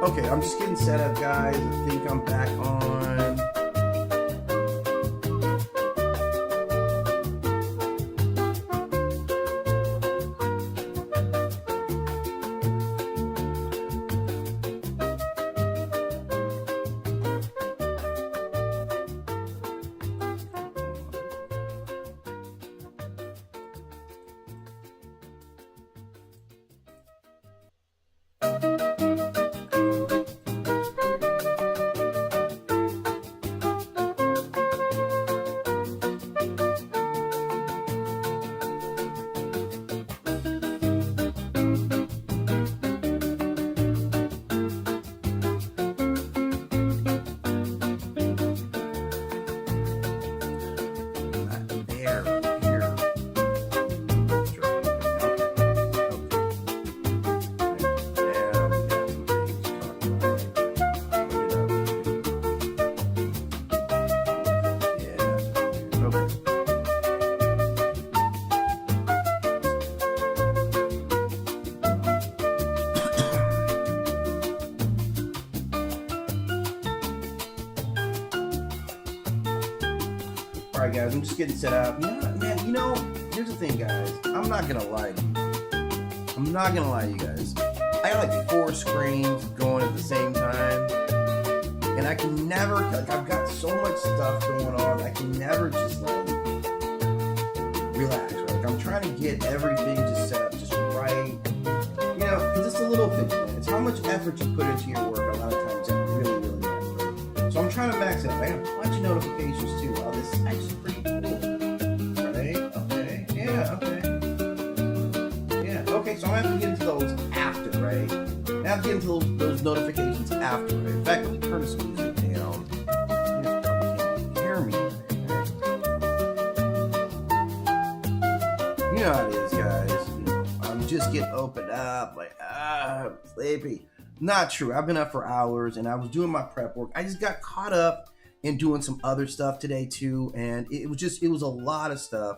Okay, I'm just getting set up, guys. I think I'm back on. Alright guys, I'm just getting set up. Man, here's the thing guys. I'm not gonna lie to you. I'm not gonna lie to you guys. I got like 4 screens going at the same time. And I can never, like I've got so much stuff going on, I can never just like relax, right? Like I'm trying to get everything just set up just right. Because it's the little things, man. It's how much effort you put into your work a lot of times that really matter. So I'm trying to max it up. I got a bunch of notifications too. Wow, this is actually pretty cool. Right? Okay. Yeah, okay. Yeah, okay, so I'm gonna have to get into those after, right? I have to get into those notifications after, right? In fact, let me turn this music down. You probably can't hear me. Right? You know how it is, guys. I'm just getting opened up, like, I'm sleepy. Not true. I've been up for hours and I was doing my prep work. I just got caught up in doing some other stuff today too. And it was a lot of stuff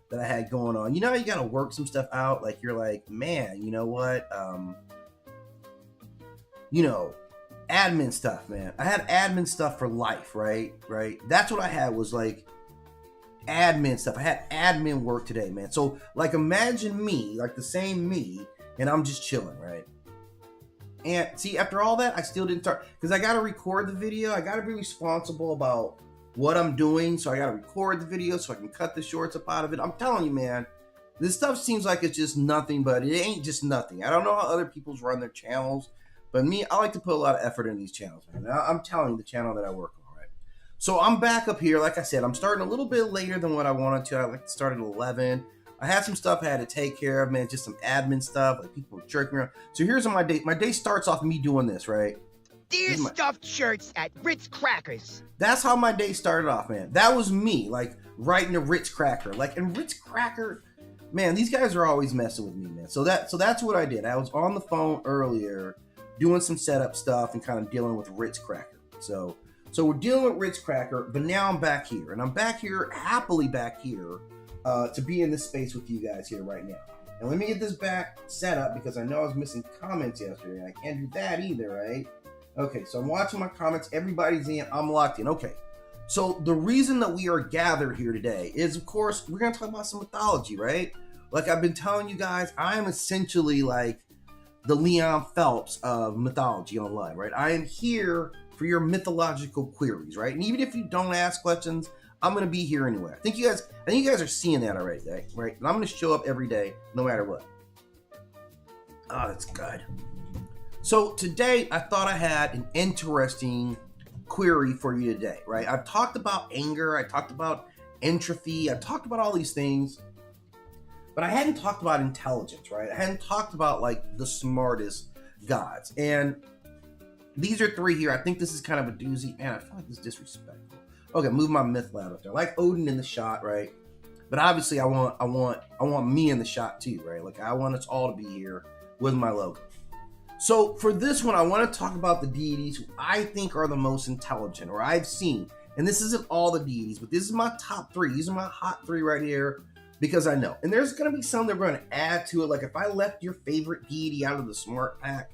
that I had going on. You know how you got to work some stuff out? Like you're like, man, you know what? Admin stuff, man. I had admin stuff for life, right? That's what I had was like admin stuff. I had admin work today, man. So like imagine me, like the same me, and I'm just chilling, right? And see, after all that, I still didn't start because I got to record the video. I got to be responsible about what I'm doing. So I got to record the video so I can cut the shorts up out of it. I'm telling you, man, this stuff seems like it's just nothing, but it ain't just nothing. I don't know how other people's run their channels, but me, I like to put a lot of effort in these channels, man. I'm telling you, the channel that I work on, right? So I'm back up here. Like I said, I'm starting a little bit later than what I wanted to. I like to start at 11. I had some stuff I had to take care of, man, just some admin stuff, like people were jerking around. So here's my day. My day starts off me doing this, right? Dear stuffed shirts at Ritz Crackers. That's how my day started off, man. That was me, like, writing a Ritz Cracker. Like, and Ritz Cracker, man, these guys are always messing with me, man. So that's what I did. I was on the phone earlier doing some setup stuff and kind of dealing with Ritz Cracker. So we're dealing with Ritz Cracker, but now I'm back here. And I'm back here, happily back here, to be in this space with you guys here right now. And let me get this back set up because I know I was missing comments yesterday. I can't do that either, right? Okay, so I'm watching my comments. Everybody's in. I'm locked in. Okay, so the reason that we are gathered here today is, of course, we're going to talk about some mythology, right? Like I've been telling you guys, I am essentially like the Leon Phelps of mythology online, right? I am here for your mythological queries, right? And even if you don't ask questions, I'm going to be here anyway. I think you guys are seeing that already, right? And I'm going to show up every day, no matter what. Oh, that's good. So today, I thought I had an interesting query for you today, right? I've talked about anger. I talked about entropy. I talked about all these things. But I hadn't talked about intelligence, right? I hadn't talked about, like, the smartest gods. And these are 3 here. I think this is kind of a doozy. Man, I feel like this is disrespectful. Okay, move my MythLab up there. I like Odin in the shot, right? But obviously, I want me in the shot too, right? Like I want us all to be here with my logo. So for this one, I want to talk about the deities who I think are the most intelligent, or I've seen. And this isn't all the deities, but this is my top 3. These are my hot 3 right here because I know. And there's going to be some that are going to add to it. Like if I left your favorite deity out of the smart pack,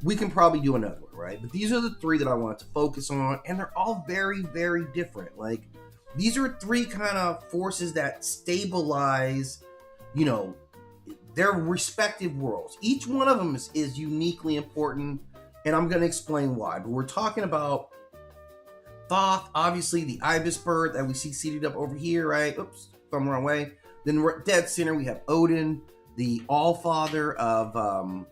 we can probably do another one, right? But these are the three that I want to focus on, and they're all very, very different. Like, these are three kind of forces that stabilize, you know, their respective worlds. Each one of them is uniquely important, and I'm going to explain why. But we're talking about Thoth, obviously the ibis bird that we see seated up over here, right? Oops, from the wrong way. Then we're at dead center, we have Odin, the all-father of,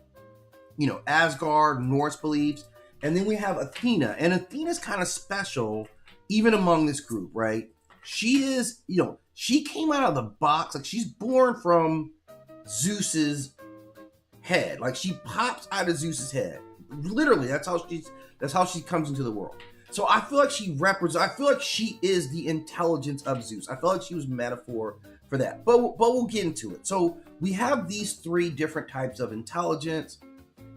Asgard, Norse beliefs. And then we have Athena, and Athena's kind of special, even among this group, right? She is, she came out of the box, like she's born from Zeus's head. Like she pops out of Zeus's head. Literally, that's how she comes into the world. So I feel like I feel like she is the intelligence of Zeus. I feel like she was a metaphor for that. But we'll get into it. So we have these three different types of intelligence,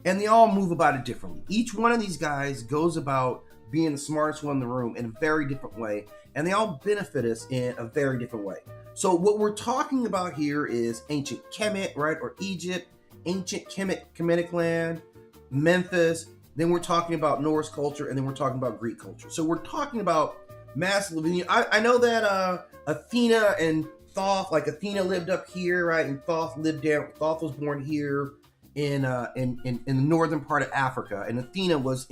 and they all move about it differently. Each one of these guys goes about being the smartest one in the room in a very different way, and they all benefit us in a very different way. So what we're talking about here is ancient Kemet, right, or Egypt, ancient Kemetic land, Memphis. Then we're talking about Norse culture, and then we're talking about Greek culture. So we're talking about massive. I know that Athena and Thoth, like Athena lived up here, right, and Thoth lived there. Thoth was born here in the northern part of Africa, and Athena was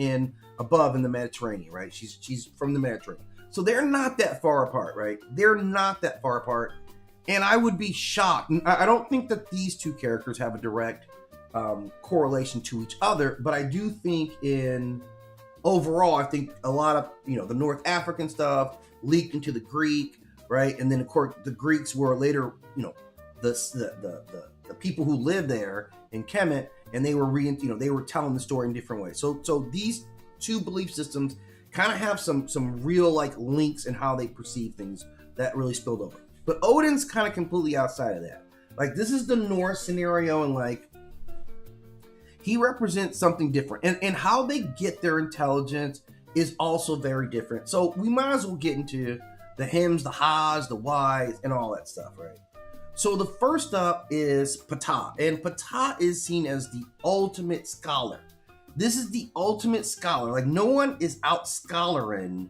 above in the Mediterranean, right? She's from the Mediterranean. So they're not that far apart, right? They're not that far apart, and I would be shocked. I don't think that these two characters have a direct correlation to each other, but I do think overall, I think a lot of the North African stuff leaked into the Greek, right? And then of course the Greeks were later the people who lived there in Kemet, and they were they were telling the story in different ways. So these two belief systems kind of have some real like links in how they perceive things that really spilled over. But Odin's kind of completely outside of that. Like this is the Norse scenario, and like he represents something different, and how they get their intelligence is also very different. So we might as well get into the hims, the ha's, the whys, and all that stuff, right? So the first up is Ptah, and Ptah is seen as the ultimate scholar. This is the ultimate scholar. Like no one is out scholaring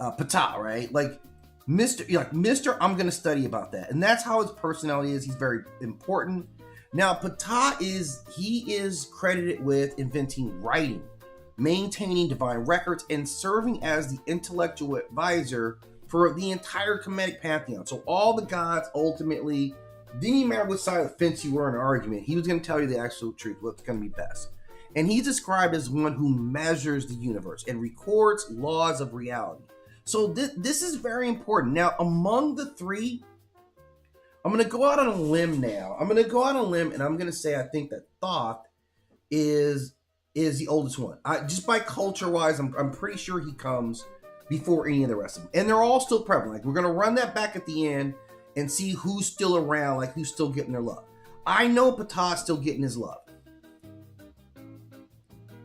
Ptah, right? Like Mr. I'm going to study about that, and that's how his personality is. He's very important. Now, Ptah is credited with inventing writing, maintaining divine records, and serving as the intellectual advisor for the entire Kemetic pantheon. So all the gods ultimately, didn't matter which side of the fence you were in an argument, he was going to tell you the actual truth, what's going to be best. And he's described as one who measures the universe and records laws of reality. So this is very important. Now, among the three, I'm going to go out on a limb now. I'm going to go out on a limb, and I'm going to say I think that Thoth is the oldest one. Just by culture-wise, I'm pretty sure he comes before any of the rest of them. And they're all still prevalent. Like, we're going to run that back at the end and see who's still around, like who's still getting their love. I know Ptah's still getting his love.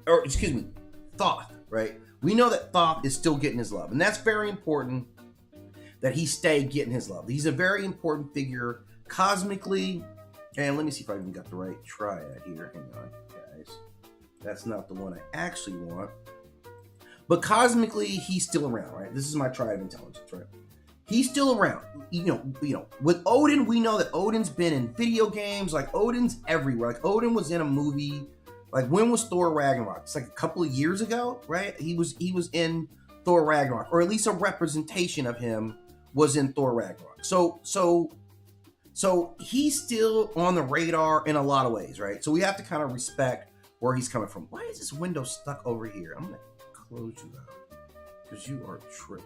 Or, excuse me, Thoth, right? We know that Thoth is still getting his love. And that's very important, that he stay getting his love. He's a very important figure cosmically. And let me see if I even got the right triad here. Hang on, guys. That's not the one I actually want. But cosmically, he's still around, right? This is my Triad of Intelligence, right? He's still around. With Odin, we know that Odin's been in video games. Like, Odin's everywhere. Like, Odin was in a movie. Like, when was Thor Ragnarok? It's like a couple of years ago, right? He was in Thor Ragnarok, or at least a representation of him was in Thor Ragnarok. So he's still on the radar in a lot of ways, right? So we have to kind of respect where he's coming from. Why is this window stuck over here? I'm gonna close you out because you are tripping.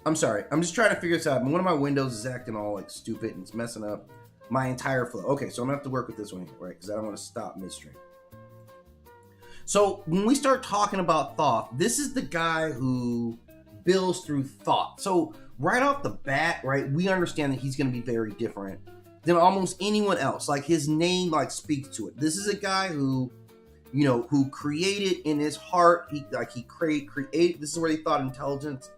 I'm sorry. I'm just trying to figure this out. One of my windows is acting all like stupid and it's messing up my entire flow. Okay, so I'm gonna have to work with this one here, right? Because I don't want to stop midstream. So when we start talking about Thoth, this is the guy who builds through thought. So right off the bat, right, we understand that he's going to be very different than almost anyone else. Like, his name like speaks to it. This is a guy who, who created in his heart. He created. This is where he thought intelligence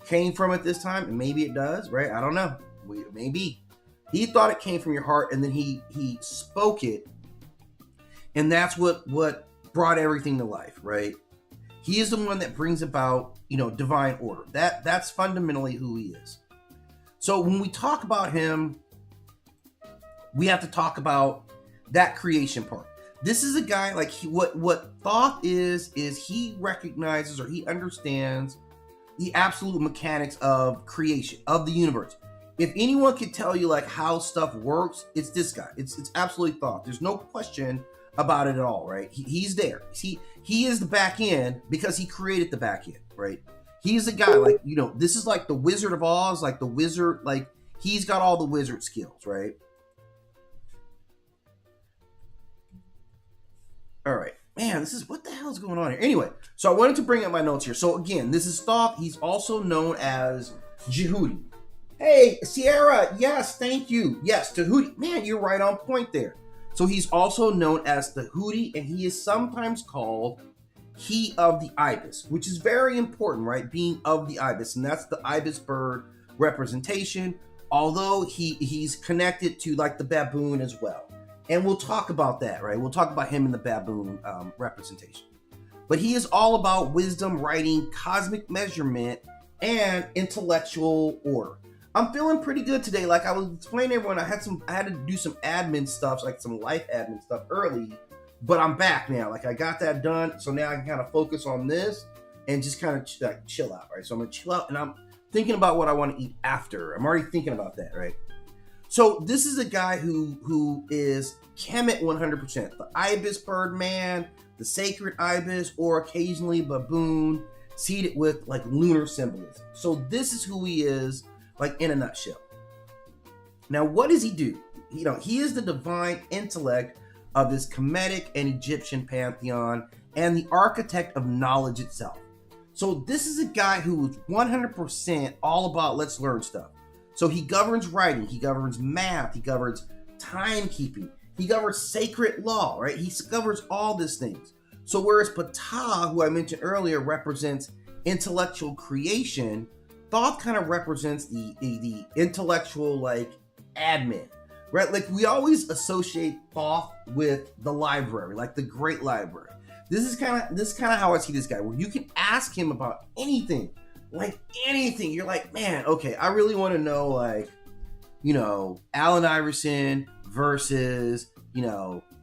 came from at this time, and maybe it does, right? I don't know. Maybe. He thought it came from your heart, and then he spoke it, and that's what brought everything to life, right? He is the one that brings about, divine order. That's fundamentally who he is. So when we talk about him, we have to talk about that creation part. This is a guy like what Thoth is he recognizes, or he understands the absolute mechanics of creation, of the universe. If anyone could tell you like how stuff works, it's this guy. It's absolutely Thoth. There's no question about it at all, right? He's there. He is the back end because he created the back end, right? He's the guy, like, this is like the Wizard of Oz, like the wizard, like he's got all the wizard skills, right? All right, man, what the hell is going on here? Anyway, so I wanted to bring up my notes here. So again, this is Thoth. He's also known as Jehudi. Hey, Sierra, yes, thank you. Yes, Tahuti. Man, you're right on point there. So he's also known as the Hootie, and he is sometimes called He of the Ibis, which is very important, right? Being of the Ibis, and that's the Ibis bird representation, although he's connected to like the baboon as well. And we'll talk about that, right? We'll talk about him in the baboon representation. But he is all about wisdom, writing, cosmic measurement, and intellectual order. I'm feeling pretty good today. Like I was explaining to everyone, I had to do some admin stuff, like some life admin stuff early, but I'm back now. Like I got that done, so now I can kind of focus on this and just kind of chill out, right? So I'm gonna chill out, and I'm thinking about what I want to eat after. I'm already thinking about that, right? So this is a guy who is Kemet 100%, the ibis bird man, the sacred ibis, or occasionally baboon, seated with like lunar symbolism. So this is who he is, like in a nutshell. Now, what does he do? He is the divine intellect of this Kemetic and Egyptian pantheon and the architect of knowledge itself. So this is a guy who is 100% all about let's learn stuff. So he governs writing, he governs math, he governs timekeeping, he governs sacred law, right? He governs all these things. So whereas Ptah, who I mentioned earlier, represents intellectual creation, Thoth kind of represents the intellectual like admin, right? Like we always associate Thoth with the library, like the great library. This is kind of how I see this guy, where you can ask him about anything, like anything. You're like, man, okay, I really want to know, like, Allen Iverson versus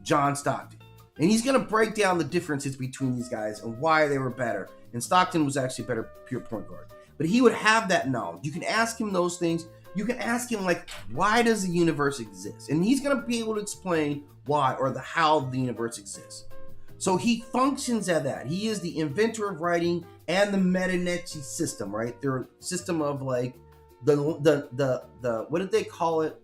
John Stockton, and he's gonna break down the differences between these guys and why they were better. And Stockton was actually a better pure point guard. But he would have that knowledge. You can ask him those things. You can ask him, like, why does the universe exist? And he's going to be able to explain why, or how the universe exists. So he functions at that. He is the inventor of writing and the Meta-Nechi system, right? Their system of, like, the what did they call it?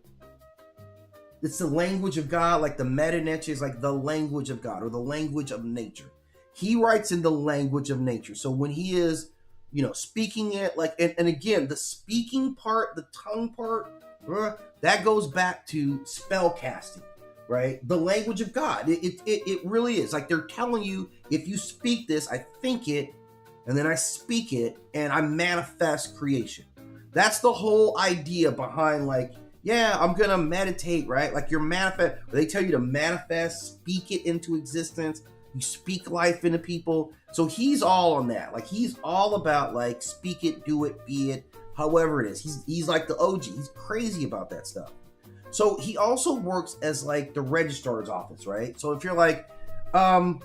It's the language of God. Like, the Meta-Nechi is like the language of God, or the language of nature. He writes in the language of nature. So when he is speaking it, like, and again, the speaking part, the tongue part, that goes back to spell casting, right? The language of God. It really is. Like they're telling you, if you speak this, I think it, and then I speak it, and I manifest creation. That's the whole idea behind, like, yeah, I'm gonna meditate, right? Like you're manifest. They tell you to manifest, speak it into existence. You speak life into people. So he's all on that. Like he's all about like speak it, do it, be it, however it is. He's like the OG. He's crazy about that stuff. So he also works as like the registrar's office, right? So if you're like, I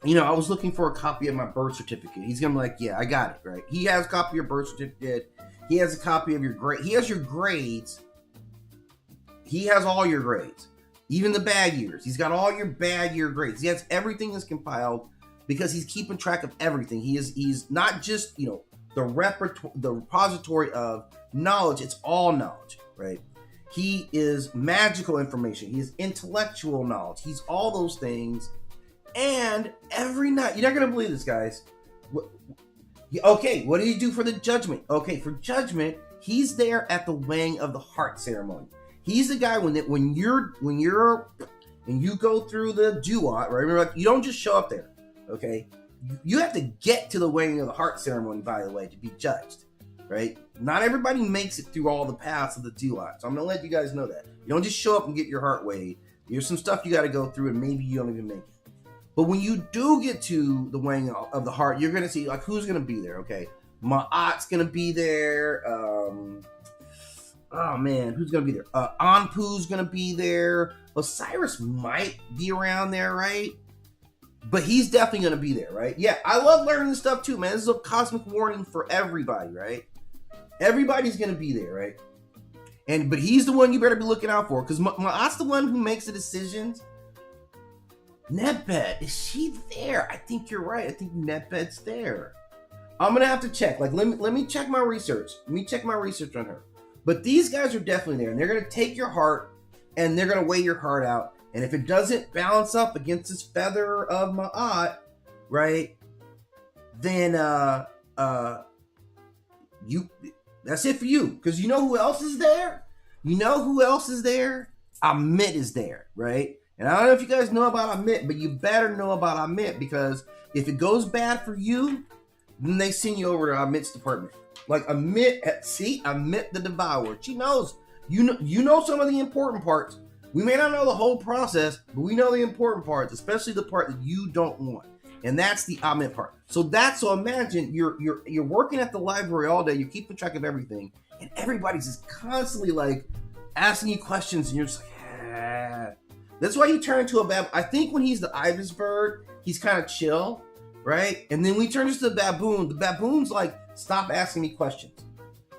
was looking for a copy of my birth certificate. He's gonna be like, yeah, I got it, right? He has a copy of your birth certificate. He has a copy of your grade. He has your grades. He has all your grades. Even the bad years. He's got all your bad year grades. He has everything that's compiled because he's keeping track of everything. He's not just, the repository of knowledge. It's all knowledge, right? He is magical information. He is intellectual knowledge. He's all those things. And every night, you're not going to believe this, guys. Okay, what did he do for the judgment? Okay, for judgment, he's there at the weighing of the heart ceremony. He's the guy when you go through the duat, right? Remember, like, you don't just show up there, okay? You have to get to the weighing of the heart ceremony, by the way, to be judged, right? Not everybody makes it through all the paths of the Duat. So I'm gonna let you guys know that. You don't just show up and get your heart weighed. There's some stuff you got to go through, and maybe you don't even make it. But when you do get to the weighing of the heart, you're gonna see like who's gonna be there. Okay, Ma'at's gonna be there. Oh man, who's gonna be there? Anpu's gonna be there. Osiris might be around there, right? But he's definitely gonna be there, right? Yeah, I love learning this stuff too, man. This is a cosmic warning for everybody, right? Everybody's gonna be there, right? But he's the one you better be looking out for, because Ma'at's the one who makes the decisions. Nebet, is she there? I think you're right. I think Nebet's there. I'm gonna have to check. Like, let me check my research. Let me check my research on her. But these guys are definitely there, and they're gonna take your heart, and they're gonna weigh your heart out. And if it doesn't balance up against this feather of Ma'at, right? Then that's it for you. Because you know who else is there? You know who else is there? Amit is there, right? And I don't know if you guys know about Amit, but you better know about Amit, because if it goes bad for you, then they send you over to Amit's department. Like Amit the Devourer. She knows. You know some of the important parts. We may not know the whole process, but we know the important parts, especially the part that you don't want. And that's the Amit part. So imagine you're working at the library all day, you're keeping track of everything, and everybody's just constantly like asking you questions, and you're just like, ah. That's why you turn into a baboon. I think when he's the ibis bird, he's kind of chill, right? And then we turn into the baboon's like, stop asking me questions.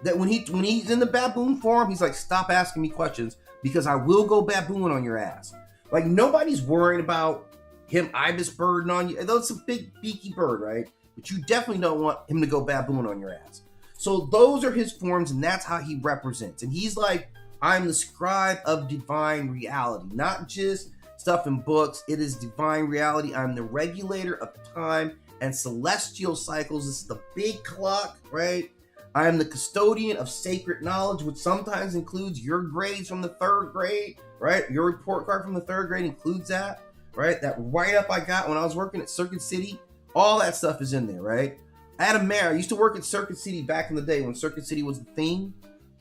That when he's in the baboon form, he's like, stop asking me questions, because I will go baboon on your ass. Like, nobody's worried about him ibis birding on you. That's a big beaky bird, right? But you definitely don't want him to go baboon on your ass. So those are his forms, and that's how he represents. And he's like, I'm the scribe of divine reality, not just stuff in books. It is divine reality. I'm the regulator of time and celestial cycles. This is the big clock, right? I am the custodian of sacred knowledge, which sometimes includes your grades from the 3rd grade, right? Your report card from the 3rd grade includes that, right? That write-up I got when I was working at Circuit City, all that stuff is in there, right? Adam Mayer, I used to work at Circuit City back in the day when Circuit City was the thing.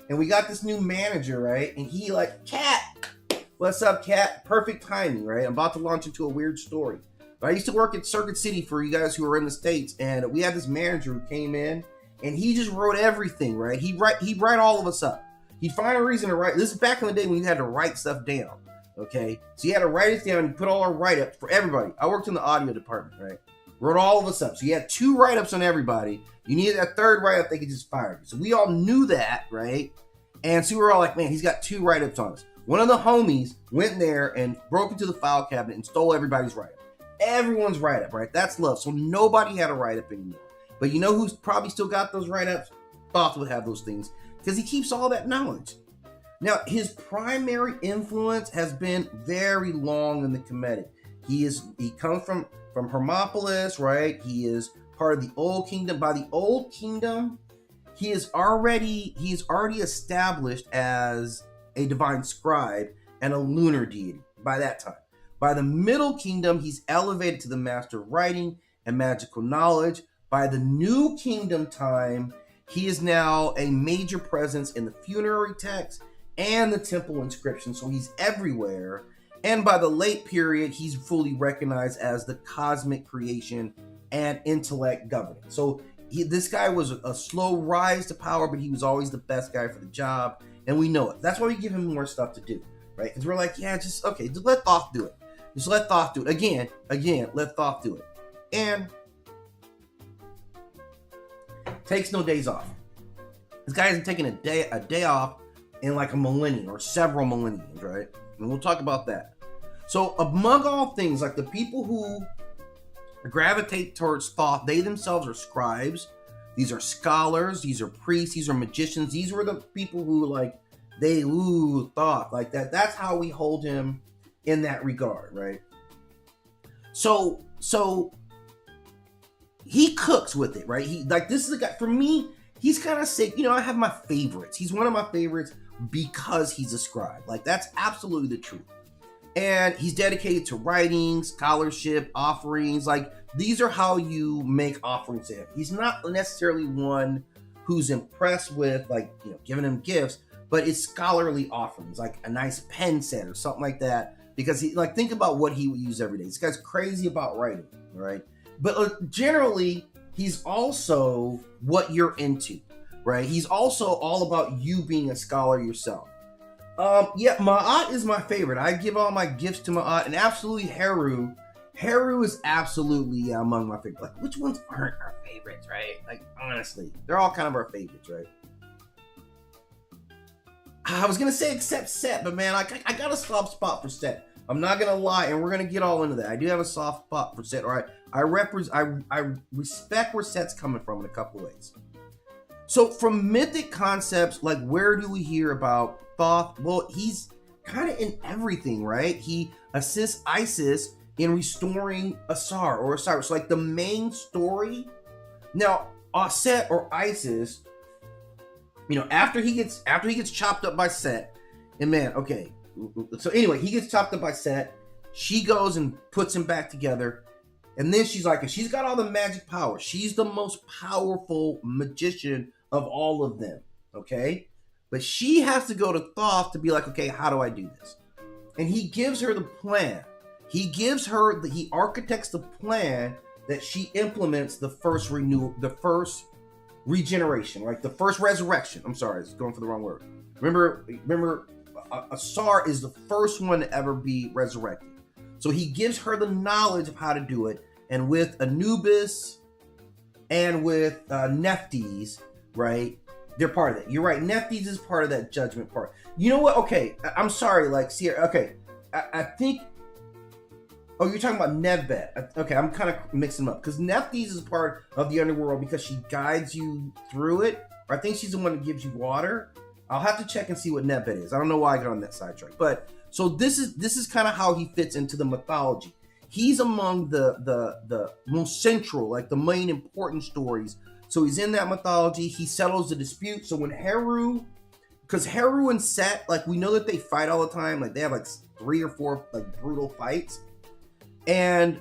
And we got this new manager, right? And he like, Cat, what's up, Cat? Perfect timing, right? I'm about to launch into a weird story. But I used to work at Circuit City for you guys who are in the States. And we had this manager who came in, and he just wrote everything, right? He'd write all of us up. He'd find a reason to write. This is back in the day when you had to write stuff down, okay? So you had to write it down and put all our write-ups for everybody. I worked in the audio department, right? Wrote all of us up. So you had 2 write-ups on everybody. You needed a 3rd write-up, they could just fire you. So we all knew that, right? And so we were all like, man, he's got 2 write-ups on us. One of the homies went in there and broke into the file cabinet and stole everybody's write-up. Everyone's write-up, right? That's love. So nobody had a write-up anymore. But you know who's probably still got those write-ups? Thoth would have those things, because he keeps all that knowledge. Now, his primary influence has been very long in the Kemetic. He comes from Hermopolis, right? He is part of the Old Kingdom. By the Old Kingdom, he is already established as a divine scribe and a lunar deity by that time. By the Middle Kingdom, he's elevated to the master of writing and magical knowledge. By the New Kingdom time, he is now a major presence in the funerary text and the temple inscription, so he's everywhere. And by the late period, he's fully recognized as the cosmic creation and intellect governance. So this guy was a slow rise to power, but he was always the best guy for the job, and we know it. That's why we give him more stuff to do, right? Because we're like, yeah, just let Thoth do it. Just let Thoth do it. Again, let Thoth do it. And takes no days off. This guy hasn't taken a day off in like a millennium or several millenniums, right? And we'll talk about that. So among all things, like the people who gravitate towards Thoth, they themselves are scribes. These are scholars. These are priests. These are magicians. These were the people who Thoth, like that. That's how we hold him in that regard, right? So he cooks with it, right? This is a guy, for me, he's kind of sick. I have my favorites. He's one of my favorites because he's a scribe. Like, that's absolutely the truth. And he's dedicated to writing, scholarship, offerings. Like, these are how you make offerings to him. He's not necessarily one who's impressed with, like, giving him gifts, but it's scholarly offerings, like a nice pen set or something like that. Because he, like, think about what he would use every day. This guy's crazy about writing, right? But generally, he's also what you're into, right? He's also all about you being a scholar yourself. Yeah, Ma'at is my favorite. I give all my gifts to Ma'at, and absolutely Heru. Heru is absolutely among my favorites. Like, which ones aren't our favorites, right? Like, honestly, they're all kind of our favorites, right? I was gonna say except Set, but man, I got a soft spot for Set. I'm not gonna lie, and we're gonna get all into that. I do have a soft spot for Set. All right, I respect where Set's coming from in a couple ways. So from mythic concepts, like, where do we hear about Thoth? Well, he's kind of in everything, right? He assists Isis in restoring Asar or Osiris, like the main story. Now, Set or Isis, after he gets chopped up by Set, and man, okay. So anyway, he gets chopped up by Set. She goes and puts him back together. And then she's like, and she's got all the magic power. She's the most powerful magician of all of them, okay? But she has to go to Thoth to be like, okay, how do I do this? And he gives her the plan. He architects the plan that she implements the first regeneration, right? The first resurrection. I'm sorry, it's going for the wrong word. Remember, Asar is the first one to ever be resurrected. So he gives her the knowledge of how to do it. And with Anubis and with Nephthys, right? They're part of that. You're right. Nephthys is part of that judgment part. You know what? Okay. I'm sorry. Like, Sierra. Okay. I think. Oh, you're talking about Nebet. Okay. I'm kind of mixing them up. Because Nephthys is part of the underworld because she guides you through it. Or I think she's the one that gives you water. I'll have to check and see what Nebet is. I don't know why I got on that sidetrack. But so this is kind of how he fits into the mythology. He's among the most central, like the main important stories. So he's in that mythology. He settles the dispute. So when because Heru and Set, like, we know that they fight all the time. Like, they have like 3 or 4 like brutal fights, and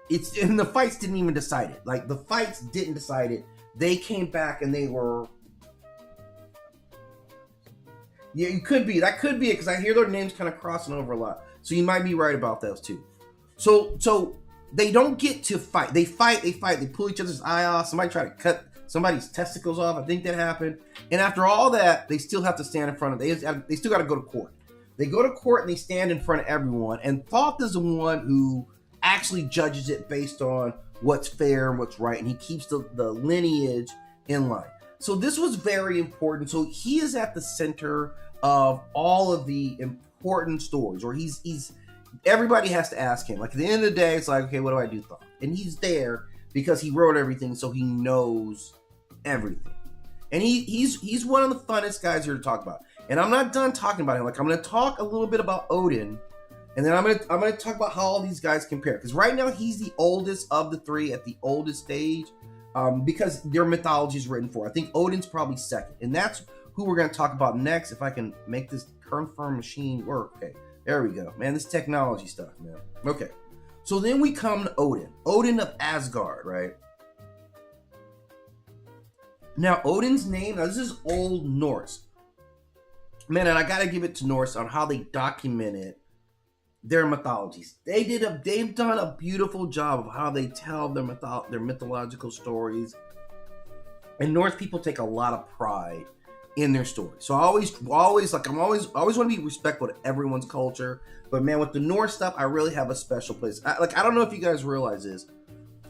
the fights didn't even decide it. Like, the fights didn't decide it. They came back and they were. Yeah, it could be. That could be it, because I hear their names kind of crossing over a lot. So you might be right about those too. So they don't get to fight. They fight. They pull each other's eye off. Somebody try to cut somebody's testicles off. I think that happened. And after all that, they still have to stand in front of. They still got to go to court. They go to court and they stand in front of everyone. And Thoth is the one who actually judges it based on what's fair and what's right. And he keeps the lineage in line. So this was very important. So he is at the center of all of the important stories, or he's everybody has to ask him. Like, at the end of the day, it's like, okay, what do I do, Thoth? And he's there because he wrote everything, so he knows everything. And he's one of the funnest guys here to talk about. And I'm not done talking about him. Like, I'm going to talk a little bit about Odin, and then I'm going to talk about how all these guys compare. Because right now he's the oldest of the 3 at the oldest stage. Because their mythology is written for. I think Odin's probably second, and that's who we're going to talk about next. If I can make this confirm machine work. Okay, there we go, man. This technology stuff, man. Okay, so then we come to Odin of Asgard, right? Now Odin's name. Now this is Old Norse, man, and I got to give it to Norse on how they documented their mythologies. They've done a beautiful job of how they tell their mythological stories. And Norse people take a lot of pride in their stories. So I always want to be respectful to everyone's culture. But man, with the Norse stuff, I really have a special place. I don't know if you guys realize this,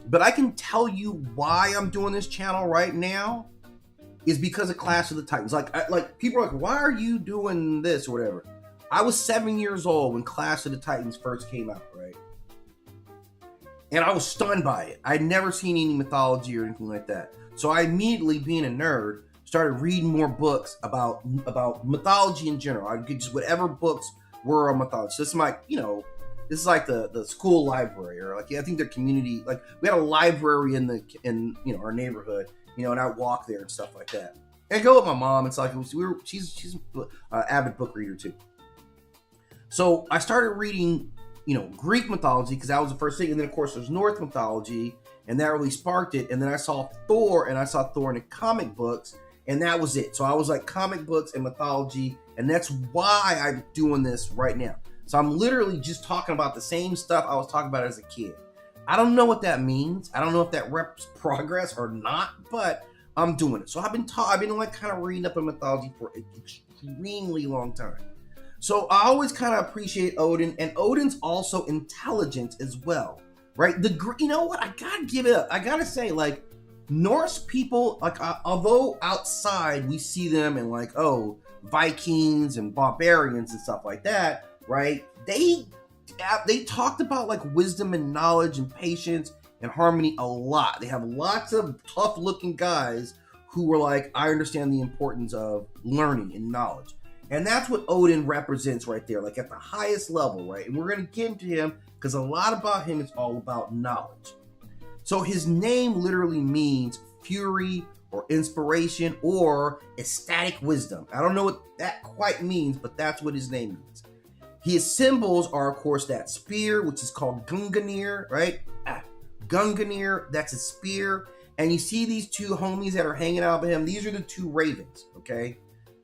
but I can tell you why I'm doing this channel right now is because of Clash of the Titans. Like people are like, why are you doing this or whatever? I was 7 years old when Clash of the Titans first came out, right? And I was stunned by it. I'd never seen any mythology or anything like that. So I immediately, being a nerd, started reading more books about mythology in general. I'd get just whatever books were on mythology. So this is like the school library, or like, I think their community, like, we had a library in our neighborhood, and I'd walk there and stuff like that. And I go with my mom. It's like she's an avid book reader too. So I started reading, Greek mythology, because that was the first thing. And then, of course, there's Norse mythology, and that really sparked it. And then I saw Thor in the comic books, and that was it. So I was like comic books and mythology, and that's why I'm doing this right now. So I'm literally just talking about the same stuff I was talking about as a kid. I don't know what that means. I don't know if that reps progress or not, but I'm doing it. So I've been like kind of reading up on mythology for an extremely long time. So I always kind of appreciate Odin, and Odin's also intelligence as well, right? You know what? I gotta give it up. I gotta say, like, Norse people, like, although outside we see them in like, oh, Vikings and barbarians and stuff like that, right? They talked about like wisdom and knowledge and patience and harmony a lot. They have lots of tough looking guys who were like, I understand the importance of learning and knowledge. And that's what Odin represents right there, like at the highest level, right? And we're going to get into him because a lot about him is all about knowledge. So his name literally means fury or inspiration or ecstatic wisdom. I don't know what that quite means, but that's what his name means. His symbols are, of course, that spear, which is called Gungnir, right? Gungnir, that's a spear. And you see these two homies that are hanging out with him. These are the two ravens, okay?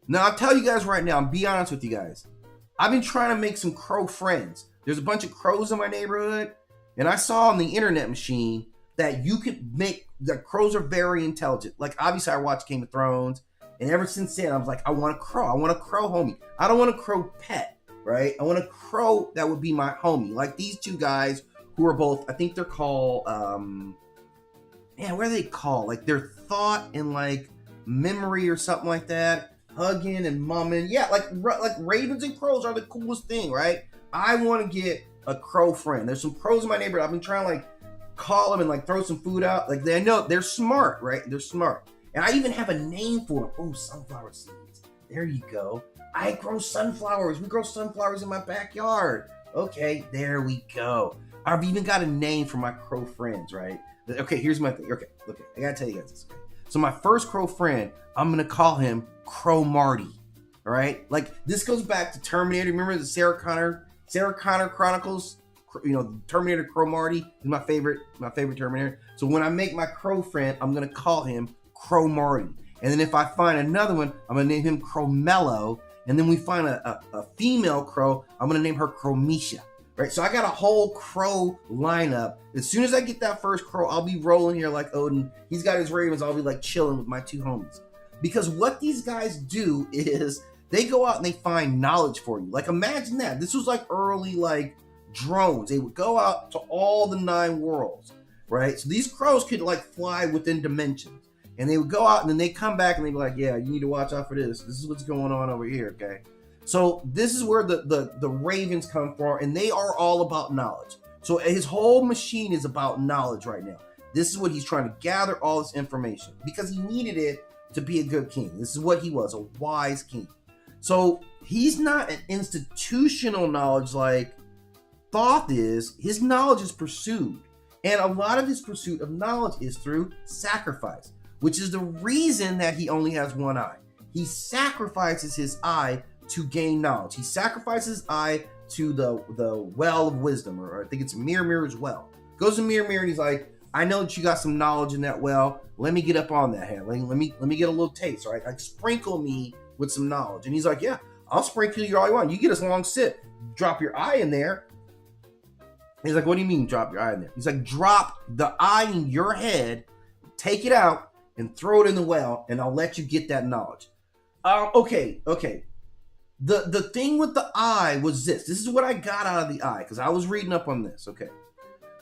Now, I'll tell you guys right now, and be honest with you guys. I've been trying to make some crow friends. There's a bunch of crows in my neighborhood, and I saw on the internet machine that you could make, the crows are very intelligent. Like, obviously, I watched Game of Thrones, and ever since then, I was like, I want a crow. I want a crow homie. I don't want a crow pet, right? I want a crow that would be my homie. Like these two guys who are both, I think they're called, what are they called? Like, they're thought and, like, memory or something like that. Hugging and mumming. Yeah, like ravens and crows are the coolest thing, right? I want to get a crow friend. There's some crows in my neighborhood. I've been trying to like call them and like throw some food out. Like they know they're smart, right? They're smart. And I even have a name for them. Oh, sunflower seeds. There you go. I grow sunflowers. We grow sunflowers in my backyard. Okay, there we go. I've even got a name for my crow friends, right? Okay, here's my thing. Okay, I gotta tell you guys this. Okay? So my first crow friend, I'm gonna call him Crow Marty. All right, like this goes back to Terminator. Remember the Sarah Connor Chronicles? You know, Terminator Crow Marty is my favorite Terminator. So when I make my crow friend, I'm gonna call him Crow Marty. And then if I find another one, I'm gonna name him Crow Mellow. And then we find a female crow, I'm gonna name her Crow Misha. Right, so I got a whole crow lineup. As soon as I get that first crow, I'll be rolling here like Odin. He's got his ravens. I'll be like chilling with my two homies. Because what these guys do is they go out and they find knowledge for you. Like imagine that. This was like early like drones. They would go out to all the 9 worlds, right? So these crows could like fly within dimensions. And they would go out and then they come back and they'd be like, yeah, you need to watch out for this. This is what's going on over here, okay? So this is where the ravens come from, and they are all about knowledge. So his whole machine is about knowledge right now. This is what he's trying to gather all this information because he needed it to be a good king. This is what he was, a wise king. So he's not an institutional knowledge like Thoth is. His knowledge is pursued. And a lot of his pursuit of knowledge is through sacrifice, which is the reason that he only has one eye. He sacrifices his eye to gain knowledge. He sacrifices his eye to the well of wisdom, or I think it's Mirror's well. Goes to Mirror and he's like, I know that you got some knowledge in that well. Let me get up on that hand. Let me get a little taste, right? Like sprinkle me with some knowledge. And he's like, yeah, I'll sprinkle you all you want. You get a long sip. Drop your eye in there. He's like, what do you mean drop your eye in there? He's like, drop the eye in your head, take it out, and throw it in the well, and I'll let you get that knowledge. Okay. The thing with the eye was this. This is what I got out of the eye, because I was reading up on this, okay?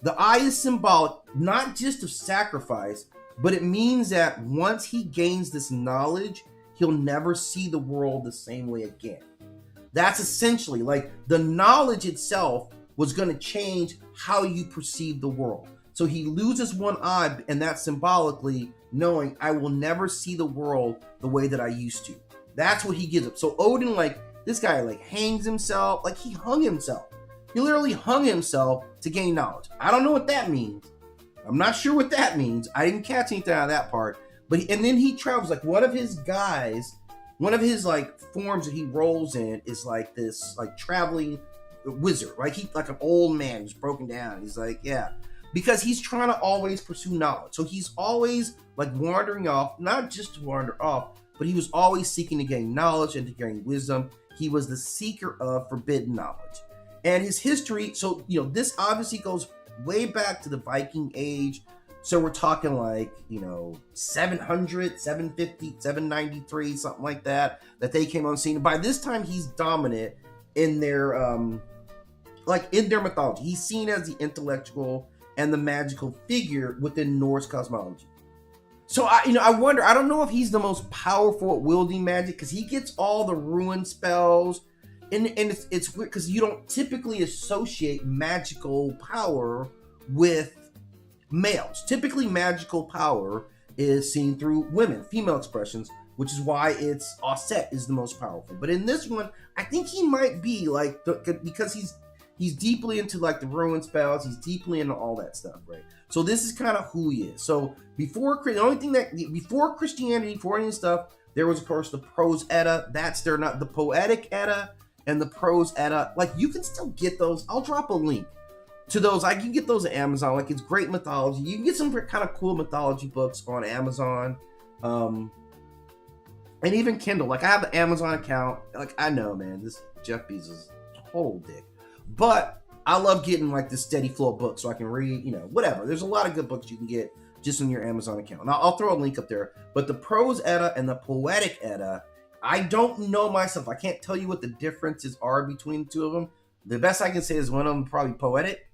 The eye is symbolic, not just of sacrifice, but it means that once he gains this knowledge, he'll never see the world the same way again. That's essentially, like, the knowledge itself was going to change how you perceive the world. So he loses one eye, and that's symbolically knowing I will never see the world the way that I used to. That's what he gives up. So Odin, like, this guy, like, hangs himself. Like, he hung himself. He literally hung himself to gain knowledge. I don't know what that means. I'm not sure what that means. I didn't catch anything out of that part. But and then he travels. Like, one of his guys, one of his, like, forms that he rolls in is, like, this, like, traveling wizard, right? He, like, an old man who's broken down. He's like, yeah. Because he's trying to always pursue knowledge. So he's always, like, wandering off, not just to wander off, but he was always seeking to gain knowledge and to gain wisdom. He was the seeker of forbidden knowledge. And his history, so, this obviously goes way back to the Viking Age. So we're talking like, 700, 750, 793, something like that they came on scene. By this time, he's dominant in their, in their mythology. He's seen as the intellectual and the magical figure within Norse cosmology. So I wonder, I don't know if he's the most powerful at wielding magic, because he gets all the ruin spells, and it's weird because you don't typically associate magical power with males. Typically, magical power is seen through women, female expressions, which is why it's Aset is the most powerful. But in this one, I think he might be because he's deeply into the ruin spells. He's deeply into all that stuff, right? So this is kind of who he is. So before Christianity, before any of this stuff, there was of course the Prose Edda. That's not the Poetic Edda and the Prose Edda. You can still get those. I'll drop a link to those. You can get those at Amazon. It's great mythology. You can get some kind of cool mythology books on Amazon, and even Kindle. I have an Amazon account. I know, man, this Jeff Bezos is a total dick, but I love getting this steady flow of books so I can read, whatever. There's a lot of good books you can get just on your Amazon account. Now, I'll throw a link up there. But the Prose Edda and the Poetic Edda, I don't know myself. I can't tell you what the differences are between the two of them. The best I can say is one of them probably poetic.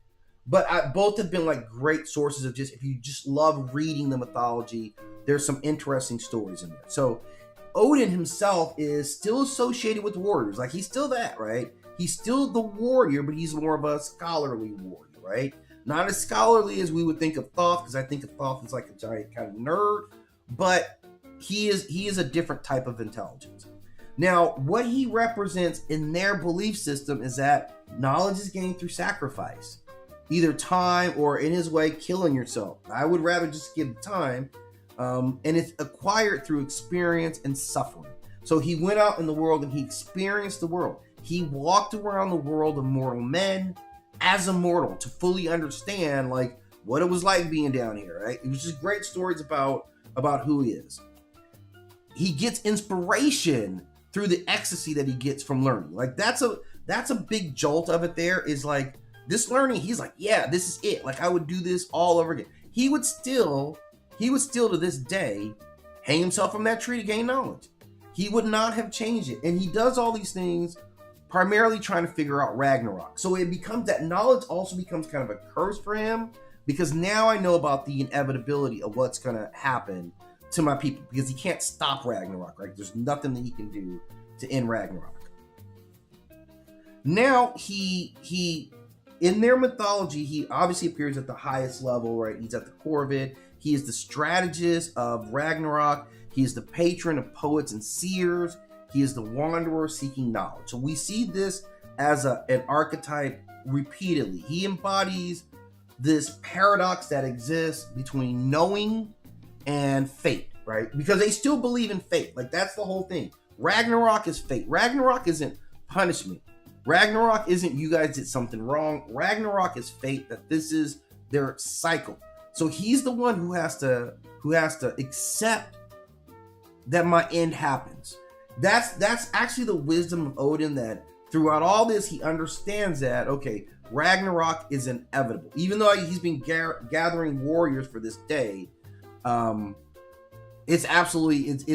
But both have been great sources of if you just love reading the mythology, there's some interesting stories in there. So Odin himself is still associated with warriors. He's still that, right? He's still the warrior, but he's more of a scholarly warrior, right? Not as scholarly as we would think of Thoth, because I think of Thoth as a giant kind of nerd, but he is a different type of intelligence. Now, what he represents in their belief system is that knowledge is gained through sacrifice, either time or, in his way, killing yourself. I would rather just give time, and it's acquired through experience and suffering. So he went out in the world and he experienced the world. He walked around the world of mortal men as a mortal to fully understand what it was like being down here, right? It was just great stories about who he is. He gets inspiration through the ecstasy that he gets from learning. That's a big jolt of it there, is this learning, he's yeah, this is it. I would do this all over again. He would still to this day hang himself from that tree to gain knowledge. He would not have changed it. And he does all these things primarily trying to figure out Ragnarok. So it becomes that knowledge also becomes kind of a curse for him, because now I know about the inevitability of what's going to happen to my people, because he can't stop Ragnarok, right? There's nothing that he can do to end Ragnarok. Now he in their mythology, he obviously appears at the highest level, right? He's at the core of it. He is the strategist of Ragnarok. He is the patron of poets and seers. He is the wanderer seeking knowledge. So we see this as an archetype repeatedly. He embodies this paradox that exists between knowing and fate, right? Because they still believe in fate. That's the whole thing. Ragnarok is fate. Ragnarok isn't punishment. Ragnarok isn't you guys did something wrong. Ragnarok is fate, that this is their cycle. So he's the one who has to accept that my end happens. That's actually the wisdom of Odin, that throughout all this, he understands that, okay, Ragnarok is inevitable. Even though he's been gathering warriors for this day, it's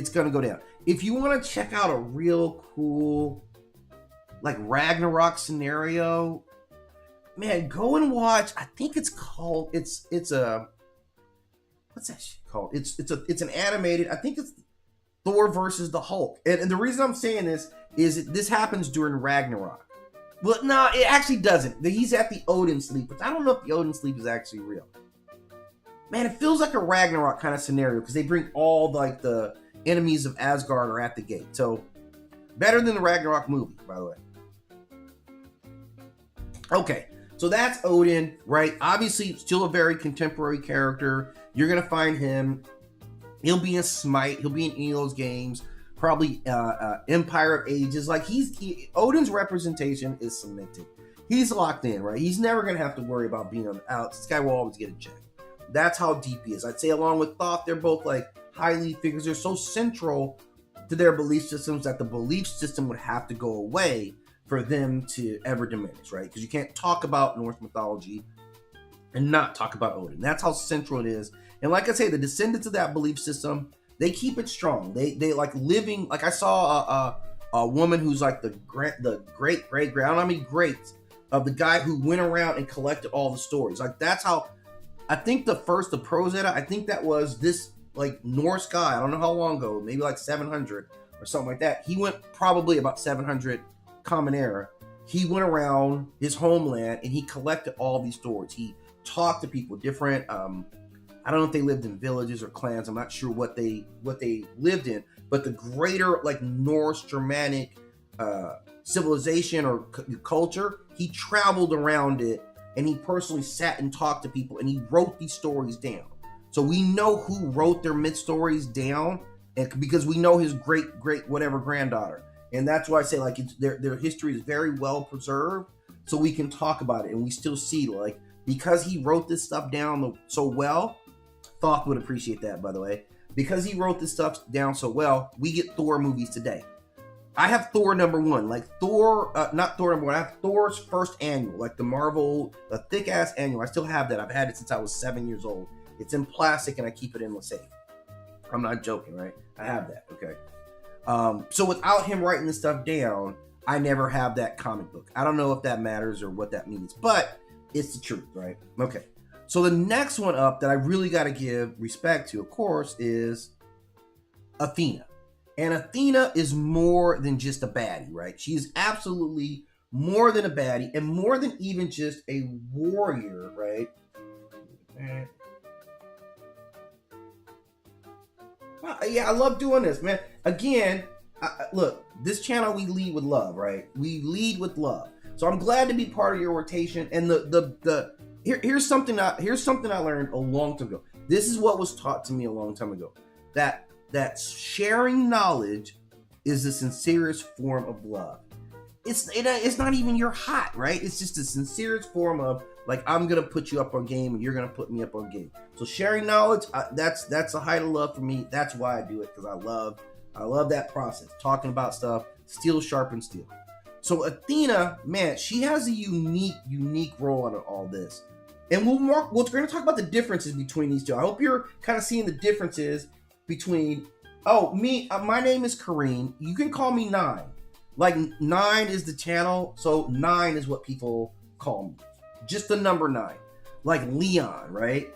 going to go down. If you want to check out a real cool, Ragnarok scenario, man, go and watch. I think it's called, it's a, what's that shit called? It's an animated, I think it's Thor versus the Hulk. And the reason I'm saying this is this happens during Ragnarok. Well, no, it actually doesn't. He's at the Odin sleep, but I don't know if the Odin sleep is actually real. Man, it feels like a Ragnarok kind of scenario, because they bring all the enemies of Asgard are at the gate. So better than the Ragnarok movie, by the way. Okay, so that's Odin, right? Obviously, still a very contemporary character. You're gonna find him. He'll be in Smite. He'll be in any of those games. Probably Empire of Ages. Odin's representation is cemented. He's locked in, right? He's never gonna have to worry about being on the outs. This guy will always get a check. That's how deep he is. I'd say along with Thoth, they're both highly figures. They're so central to their belief systems that the belief system would have to go away for them to ever diminish, right? Because you can't talk about Norse mythology and not talk about Odin. That's how central it is. And like I say, the descendants of that belief system, they keep it strong. They like living. Like I saw a woman who's like the great great I don't know how many greats of the guy who went around and collected all the stories. Like that's how. I think the Prose Edda, I think that was this like Norse guy. I don't know how long ago, maybe like 700 or something like that. He went probably about 700 Common Era. He went around his homeland and he collected all these stories. He talked to people, different. I don't know if they lived in villages or clans. I'm not sure what they lived in, but the greater like Norse Germanic civilization or culture, he traveled around it. And he personally sat and talked to people, and he wrote these stories down. So we know who wrote their myth stories down, and because we know his great whatever granddaughter, and that's why I say like their history is very well preserved, so we can talk about it, and we still see like because he wrote this stuff down so well. Thoth would appreciate that, by the way, because he wrote this stuff down so well. We get Thor movies today. I have Thor #1, like Thor, not Thor #1. I have Thor's first annual, like the Marvel, the thick ass annual. I still have that. I've had it since I was 7 years old. It's in plastic and I keep it in the safe. I'm not joking, right? I have that. Okay. So without him writing this stuff down, I never have that comic book. I don't know if that matters or what that means, but it's the truth, right? Okay. So the next one up that I really got to give respect to, of course, is Athena. And Athena is more than just a baddie, right? She is absolutely more than a baddie and more than even just a warrior, right? Yeah, I love doing this, man. Again, look, this channel, we lead with love, right? We lead with love. So I'm glad to be part of your rotation. And here's something I learned a long time ago. This is what was taught to me a long time ago. That sharing knowledge is the sincerest form of love. It's not even you're hot, right? It's just the sincerest form of like, I'm gonna put you up on game and you're gonna put me up on game. So sharing knowledge, that's a height of love for me. That's why I do it, because I love that process. Talking about stuff, steel sharpens steel. So Athena, man, she has a unique role in all this. And we're gonna talk about the differences between these two. I hope you're kind of seeing the differences between, my name is Kareem. You can call me Nine. Like 9 is the channel, so 9 is what people call me. Just the number 9. Like Leon, right?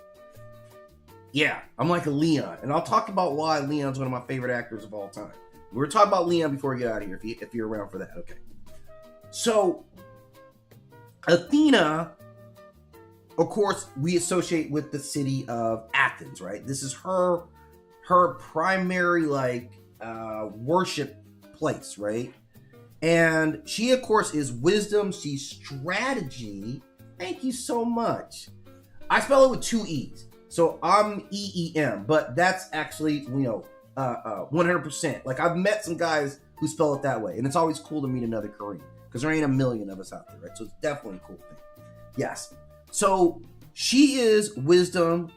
Yeah, I'm like a Leon. And I'll talk about why Leon's one of my favorite actors of all time. We're talking about Leon before we get out of here, if you're around for that. Okay. So, Athena, of course, we associate with the city of Athens, right? This is her primary worship place, right? And she, of course, is wisdom. She's strategy. Thank you so much. I spell it with 2 E's, so I'm EEM, but that's actually 100%. Like, I've met some guys who spell it that way, and it's always cool to meet another Korean because there ain't a million of us out there, right? So it's definitely a cool thing. Yes. So she is wisdom,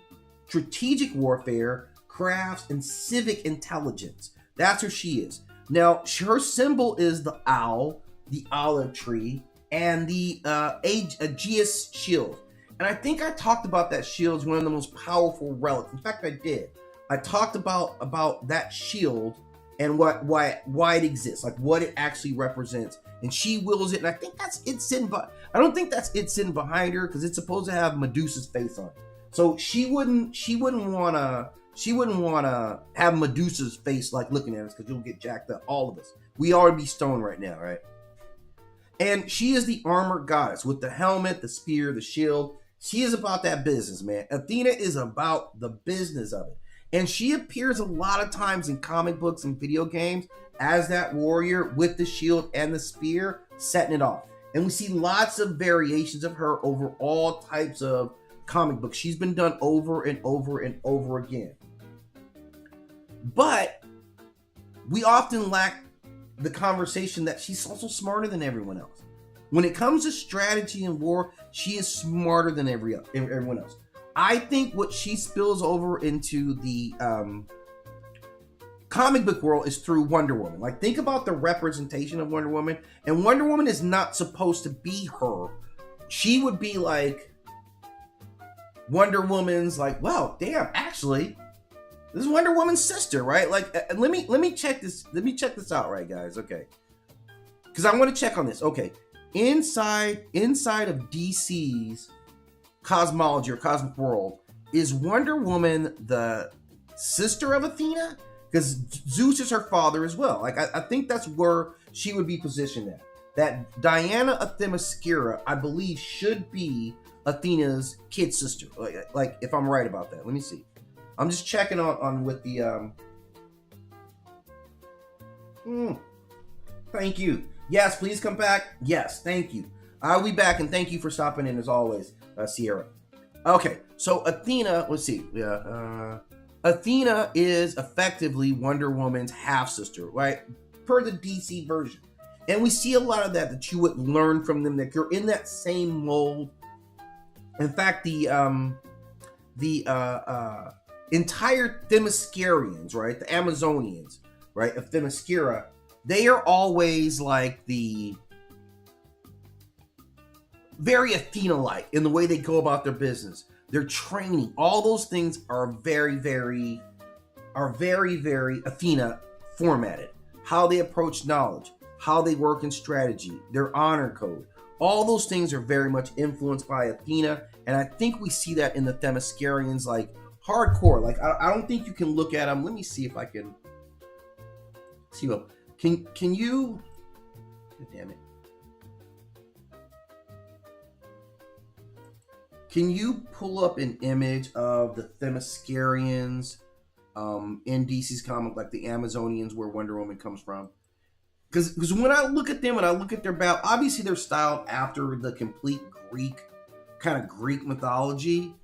strategic warfare, crafts, and civic intelligence. That's who she is. Now, her symbol is the owl, the olive tree, and the Aegis shield. And I think I talked about that shield as one of the most powerful relics. In fact, I did. I talked about that shield and why it exists, like what it actually represents. And she wills it, and I think it's sitting. I don't think that's it sitting behind her because it's supposed to have Medusa's face on it. So she wouldn't want to have Medusa's face like looking at us because you'll get jacked up. All of us. We already be stoned right now, right? And she is the armored goddess with the helmet, the spear, the shield. She is about that business, man. Athena is about the business of it. And she appears a lot of times in comic books and video games as that warrior with the shield and the spear, setting it off. And we see lots of variations of her over all types of comic books. She's been done over and over and over again. But we often lack the conversation that she's also smarter than everyone else. When it comes to strategy and war, she is smarter than everyone else. I think what she spills over into the comic book world is through Wonder Woman. Like, think about the representation of Wonder Woman, and Wonder Woman is not supposed to be her. She would be like Wonder Woman's like, well, damn, actually, this is Wonder Woman's sister, right? Like, let me check this. Let me check this out, right, guys? Okay, because I want to check on this. Okay, inside of DC's cosmology or cosmic world, is Wonder Woman the sister of Athena? Because Zeus is her father as well. Like, I think that's where she would be positioned at. That Diana of Themyscira, I believe, should be Athena's kid sister. Like, if I'm right about that. Let me see. I'm just checking on with the Thank you. Yes, please come back. Yes, thank you. I'll be back, and thank you for stopping in as always, Sierra. Okay, so Athena, let's see. Athena is effectively Wonder Woman's half-sister, right? Per the DC version. And we see a lot of that you would learn from them, that you're in that same mold. In fact, the entire Themyscirians, right? The Amazonians, right? Of Themyscira, they are always like the very Athena-like in the way they go about their business. Their training, all those things are very, very Athena formatted. How they approach knowledge, how they work in strategy, their honor code. All those things are very much influenced by Athena, and I think we see that in the Themyscirians, like hardcore. Like, I don't think you can look at them. Let me see if I can see what can you? God damn it. Can you pull up an image of the Themyscirians in DC's comic, like the Amazonians, where Wonder Woman comes from? Because when I look at them and I look at their battle, obviously they're styled after the complete Greek mythology,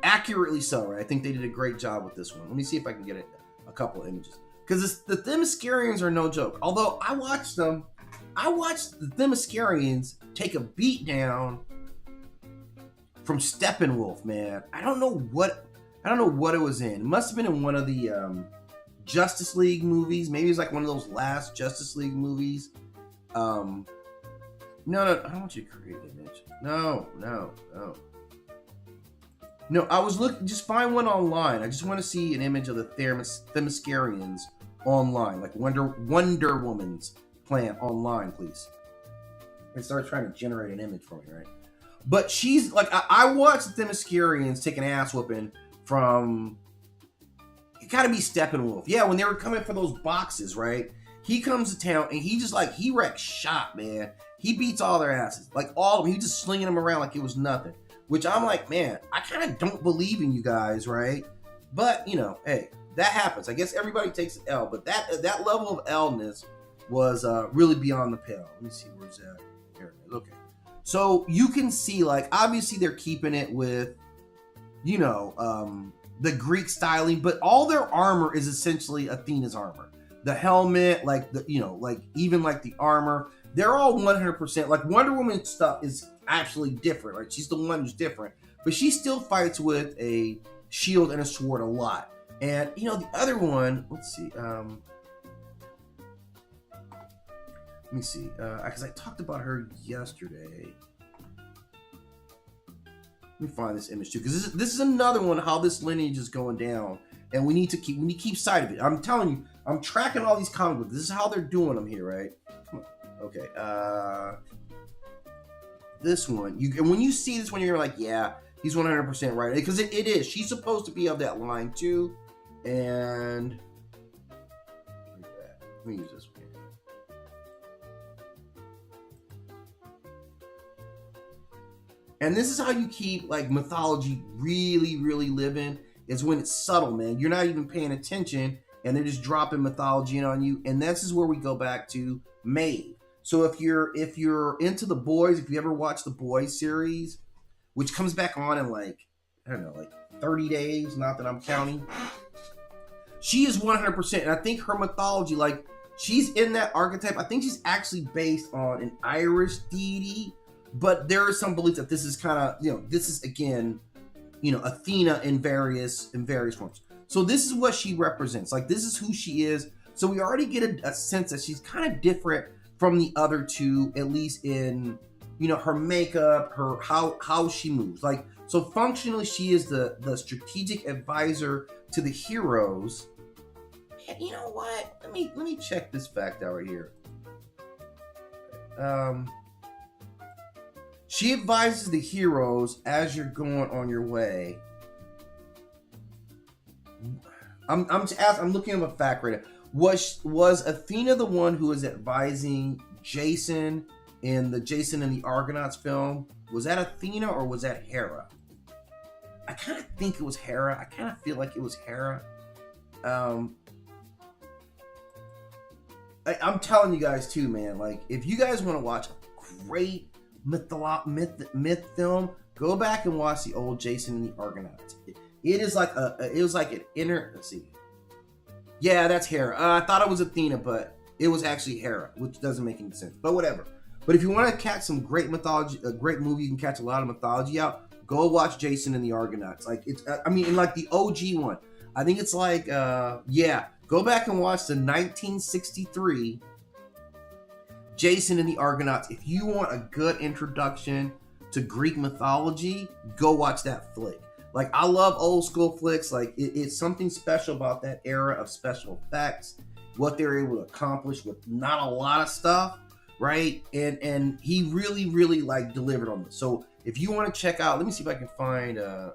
accurately so, right? I think they did a great job with this one. Let me see if I can get a couple of images. Because the Themyscirians are no joke. Although I watched the Themyscirians take a beat down from Steppenwolf, man. I don't know what it was in. It must have been in one of the Justice League movies. Maybe it's like one of those last Justice League movies. No, I don't want you to create an image. No. I was looking. Just find one online. I just want to see an image of the Themyscirians online, like Wonder Woman's plan online, please. And start trying to generate an image for me, right? But she's like, I watched the Themyscirians take an ass whooping from, it gotta be Steppenwolf. Yeah, when they were coming for those boxes, right? He comes to town and he wrecks shop, man. He beats all their asses. Like, all of them. He just slinging them around like it was nothing. Which I'm like, man, I kind of don't believe in you guys, right? But, hey, that happens. I guess everybody takes an L. But that level of L-ness was really beyond the pale. Let me see, where's that? There it is. Okay. So you can see, like, obviously they're keeping it with, the Greek styling, but all their armor is essentially Athena's armor. The helmet, like even like the armor, they're all 100%. Like, Wonder Woman stuff is actually different. Like, she's the one who's different, but she still fights with a shield and a sword a lot. And the other one, let's see. Let me see, because I talked about her yesterday. Let me find this image too, because this is another one, how this lineage is going down, and we need to keep sight of it. I'm telling you, I'm tracking all these comic books. This is how they're doing them here, right? Okay, this one, and when you see this one, you're like, yeah, he's 100% right, because it is. She's supposed to be of that line too, and let me use this one. And this is how you keep, like, mythology really, really living, is when it's subtle, man. You're not even paying attention, and they're just dropping mythology in on you. And this is where we go back to Maeve. So if you're into The Boys, if you ever watch the Boys series, which comes back on in, like, I don't know, like 30 days, not that I'm counting, she is 100%. And I think her mythology, like, she's in that archetype. I think she's actually based on an Irish deity. But there is some belief that this is kind of, this is, again, Athena in various forms. So this is what she represents. Like, this is who she is. So we already get a sense that she's kind of different from the other two, at least in, you know, her makeup, her how she moves. Like, so functionally, she is the strategic advisor to the heroes. And you know what? Let me check this fact out right here. She advises the heroes as you're going on your way. I'm looking at a fact right now. Was Athena the one who was advising Jason in the Jason and the Argonauts film? Was that Athena or was that Hera? I kind of think it was Hera. I kind of feel like it was Hera. I'm telling you guys too, man. Like, if you guys want to watch a great myth film, go back and watch the old Jason and the Argonauts. It was like an inner. Let's see. Yeah, that's Hera. I thought it was Athena, but it was actually Hera, which doesn't make any sense. But whatever. But if you want to catch some great mythology, a great movie, you can catch a lot of mythology out. Go watch Jason and the Argonauts. Like, it's, I mean, in like the OG one, I think it's like, yeah. Go back and watch the 1963 Jason and the Argonauts. If you want a good introduction to Greek mythology, go watch that flick. Like, I love old school flicks. Like, it's something special about that era of special effects, what they're able to accomplish with not a lot of stuff, right? And he really like delivered on this. So if you want to check out, let me see if I can find an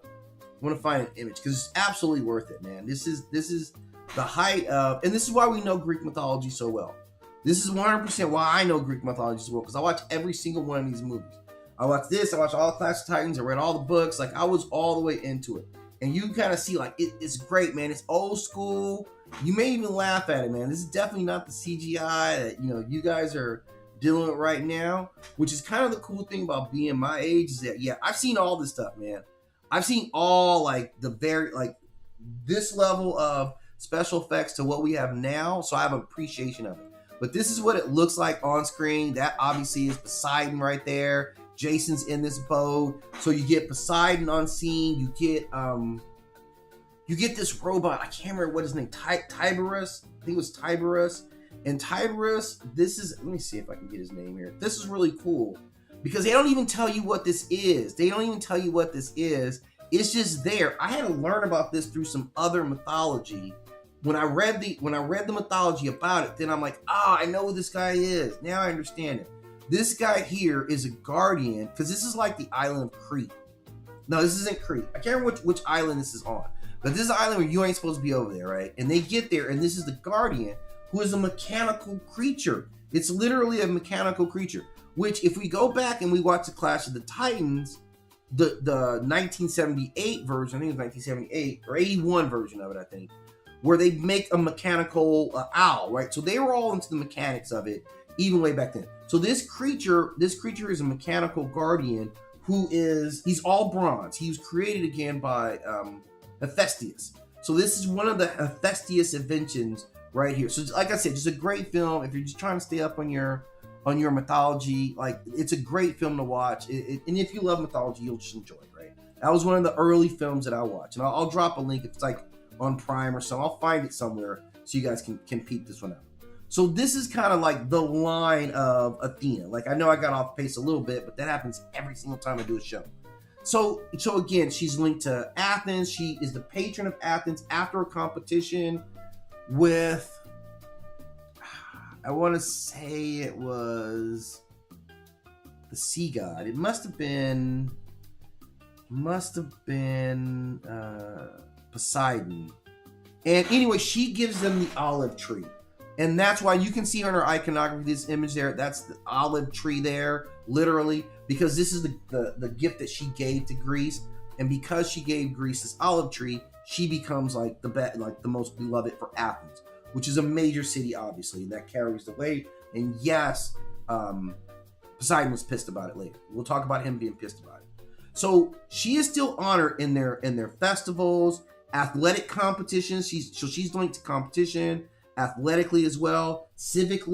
image, because it's absolutely worth it, man. This is the height of, and this is why we know Greek mythology so well. This is 100% why I know Greek mythology so well, because I watch every single one of these movies. I watched this, I watched all the Clash of Titans, I read all the books, like, I was all the way into it. And you kind of see, like, it's great, man. It's old school. You may even laugh at it, man. This is definitely not the CGI that, you know, you guys are dealing with right now, which is kind of the cool thing about being my age, is that, yeah, I've seen all this stuff, man. I've seen all, like, this level of special effects to what we have now, so I have an appreciation of it. But this is what it looks like on screen. That obviously is Poseidon right there. Jason's in this boat, so you get Poseidon on scene. You get this robot. I can't remember what his name. Tiberus. I think it was Tiberus. And Tiberus, this is. Let me see if I can get his name here. This is really cool because they don't even tell you what this is. It's just there. I had to learn about this through some other mythology. When I read the mythology about it, then I'm like, I know who this guy is. Now I understand it. This guy here is a guardian, because this is like the island of Crete. No, this isn't Crete. I can't remember which island this is on. But this is an island where you ain't supposed to be over there, right? And they get there, and this is the guardian, who is a mechanical creature. It's literally a mechanical creature. Which, if we go back and we watch the Clash of the Titans, the 1978 version, I think it was 1978, or 81 version of it, I think, where they make a mechanical owl, right? So they were all into the mechanics of it, even way back then. So this creature is a mechanical guardian he's all bronze. He was created again by Hephaestus. So this is one of the Hephaestus inventions right here. So like I said, just a great film. If you're just trying to stay up on your mythology, like, it's a great film to watch. And if you love mythology, you'll just enjoy it, right? That was one of the early films that I watched. And I'll drop a link if it's like on Prime or something. I'll find it somewhere so you guys can peep this one out. So this is kind of like the line of Athena. Like, I know I got off pace a little bit, but that happens every single time I do a show. So again, she's linked to Athens. She is the patron of Athens after a competition with, I want to say it was the sea god. It must have been Poseidon. And anyway, she gives them the olive tree. And that's why you can see on her iconography, this image there, that's the olive tree there, literally, because this is the gift that she gave to Greece. And because she gave Greece this olive tree, she becomes like the most beloved for Athens, which is a major city, obviously, and that carries the weight. And yes, Poseidon was pissed about it later. We'll talk about him being pissed about it. So she is still honored in their festivals, athletic competitions. She's linked to competition athletically as well, civic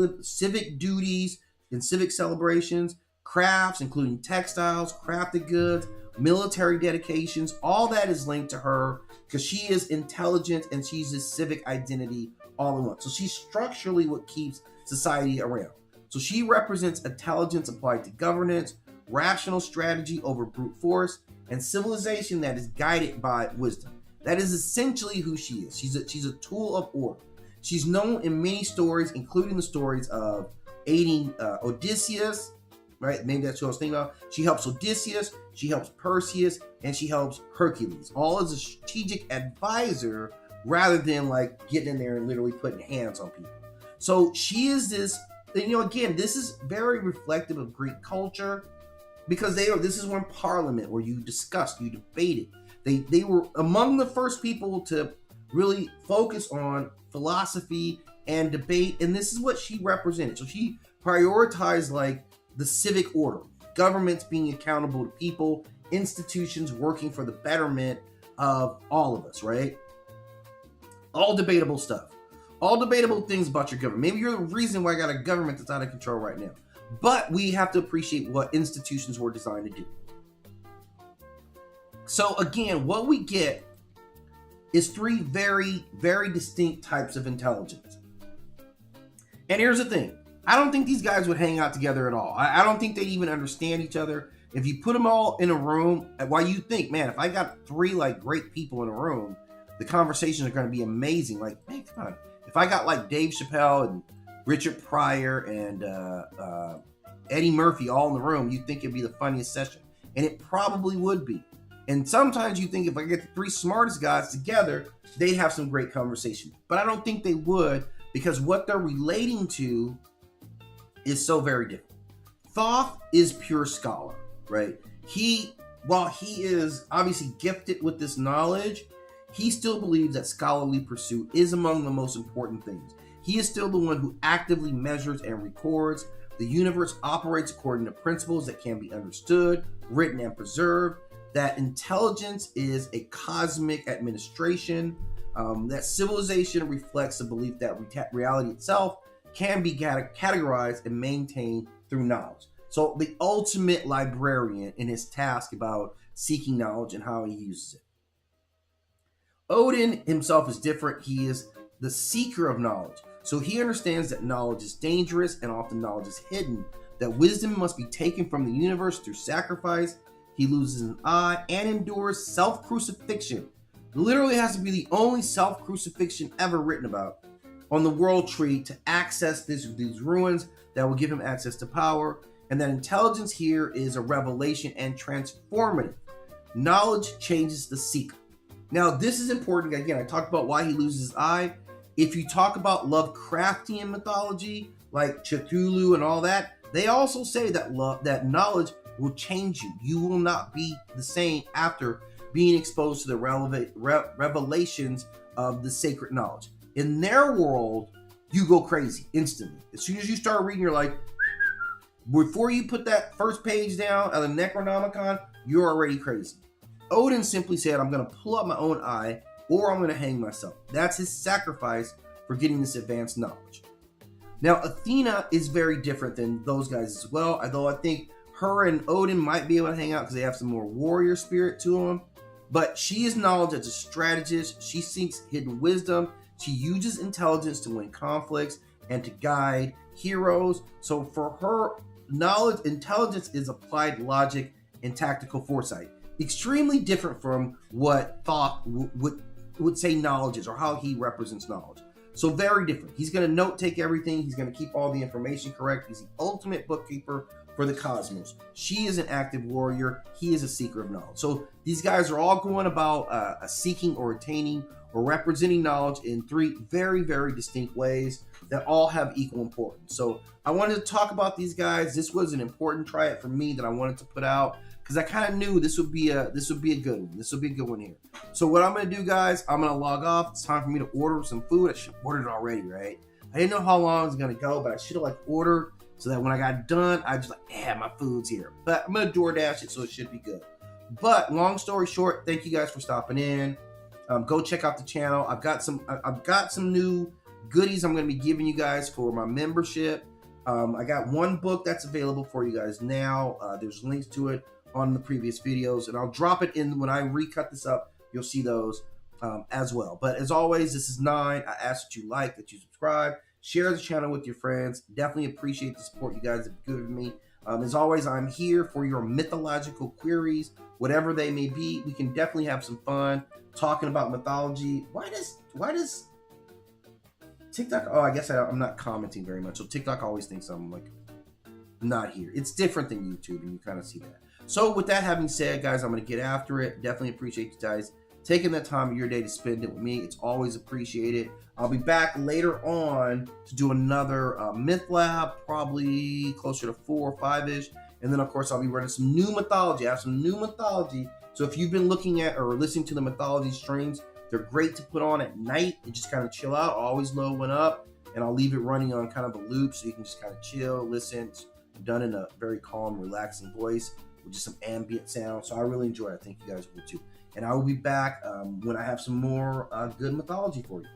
duties and civic celebrations, crafts, including textiles, crafted goods, military dedications. All that is linked to her because she is intelligent and she's a civic identity all in one. So she's structurally what keeps society around. So she represents intelligence applied to governance, rational strategy over brute force, and civilization that is guided by wisdom. That is essentially who she is. She's a tool of order. She's known in many stories, including the stories of aiding Odysseus, right? Maybe that's what I was thinking about. She helps Odysseus, she helps Perseus, and she helps Hercules, all as a strategic advisor rather than like getting in there and literally putting hands on people. So she is this, again, this is very reflective of Greek culture because this is one parliament where you discussed, you debated. They were among the first people to really focus on philosophy and debate, and this is what she represented. So she prioritized like the civic order, governments being accountable to people, institutions working for the betterment of all of us, right? All debatable stuff. All debatable things about your government. Maybe you're the reason why I got a government that's out of control right now. But we have to appreciate what institutions were designed to do. So again, what we get is three very, very distinct types of intelligence. And here's the thing. I don't think these guys would hang out together at all. I don't think they'd even understand each other. If you put them all in a room, why you think, man, if I got three like great people in a room, the conversations are going to be amazing. Like, man, come on. If I got like Dave Chappelle and Richard Pryor and Eddie Murphy all in the room, you'd think it'd be the funniest session. And it probably would be. And sometimes you think if I get the three smartest guys together, they'd have some great conversation. But I don't think they would, because what they're relating to is so very different. Thoth is pure scholar, right? While he is obviously gifted with this knowledge, he still believes that scholarly pursuit is among the most important things. He is still the one who actively measures and records. The universe operates according to principles that can be understood, written, and preserved. That intelligence is a cosmic administration. That civilization reflects the belief that reality itself can be categorized and maintained through knowledge. So the ultimate librarian in his task about seeking knowledge and how he uses it. Odin himself is different. He is the seeker of knowledge. So he understands that knowledge is dangerous and often knowledge is hidden, that wisdom must be taken from the universe through sacrifice. He loses an eye and endures self-crucifixion. Literally has to be the only self-crucifixion ever written about on the world tree to access these ruins that will give him access to power. And that intelligence here is a revelation and transformative. Knowledge changes the seeker. Now, this is important. Again, I talked about why he loses his eye. If you talk about Lovecraftian mythology, like Cthulhu and all that, they also say that that knowledge will change you. You will not be the same after being exposed to the revelations of the sacred knowledge. In their world, you go crazy instantly. As soon as you start reading, you're like, before you put that first page down of the Necronomicon, you're already crazy. Odin simply said, I'm going to pull out my own eye or I'm going to hang myself. That's his sacrifice for getting this advanced knowledge. Now, Athena is very different than those guys as well, although I think her and Odin might be able to hang out because they have some more warrior spirit to them. But she is knowledge as a strategist. She seeks hidden wisdom. She uses intelligence to win conflicts and to guide heroes. So for her, intelligence is applied logic and tactical foresight. Extremely different from what Thoth would say knowledge is, or how he represents knowledge. So very different. He's going to note take everything. He's going to keep all the information correct. He's the ultimate bookkeeper for the cosmos. She is an active warrior. He is a seeker of knowledge. So these guys are all going about seeking or attaining or representing knowledge in three very, very distinct ways that all have equal importance. So I wanted to talk about these guys. This was an important triad for me that I wanted to put out because I kind of knew this would be a good one. This would be a good one here. So what I'm going to do, guys, I'm going to log off. It's time for me to order some food. I should have ordered it already, right? I didn't know how long it was going to go, but I should have ordered so that when I got done, I just my food's here. But I'm going to DoorDash it, so it should be good. But long story short, thank you guys for stopping in. Go check out the channel. I've got some new goodies I'm going to be giving you guys for my membership. I got one book that's available for you guys now. There's links to it on the previous videos, and I'll drop it in when I recut this up. You'll see those. as well. But as always, this is 9. I ask that you like, that you subscribe, share the channel with your friends. Definitely appreciate the support you guys have given me. As always, I'm here for your mythological queries, whatever they may be. We can definitely have some fun talking about mythology. Why does TikTok? Oh, I guess I'm not commenting very much. So TikTok always thinks I'm like not here. It's different than YouTube, and you kind of see that. So with that having said, guys, I'm going to get after it. Definitely appreciate you guys taking the time of your day to spend it with me. It's always appreciated. I'll be back later on to do another MythLab, probably closer to 4 or 5-ish. And then, of course, I'll be running some new mythology. I have some new mythology. So if you've been looking at or listening to the mythology streams, they're great to put on at night and just kind of chill out. I'll always load one up, and I'll leave it running on kind of a loop so you can just kind of chill, listen. It's done in a very calm, relaxing voice with just some ambient sound. So I really enjoy it. I think you guys will too. And I will be back when I have some more good mythology for you.